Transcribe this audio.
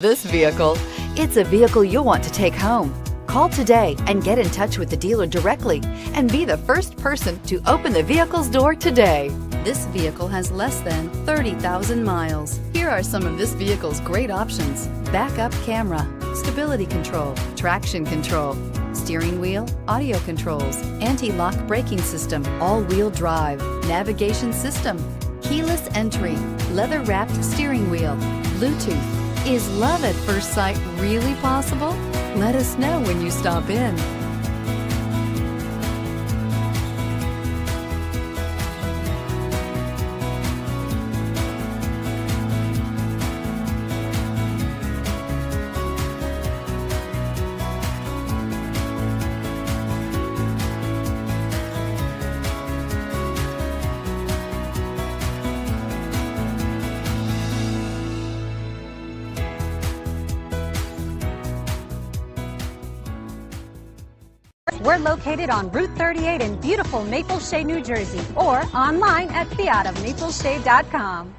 This vehicle. It's a vehicle you'll want to take home. Call today and get in touch with the dealer directly and be the first person to open the vehicle's door today. This vehicle has less than 30,000 miles. Here are some of this vehicle's great options: backup camera, stability control, traction control, steering wheel audio controls, anti-lock braking system, all-wheel drive, navigation system, keyless entry, leather-wrapped steering wheel, Bluetooth. Is love at first sight really possible? Let us know when you stop in. We're located on Route 38 in beautiful Maple Shade, New Jersey, or online at fiatofmapleshade.com.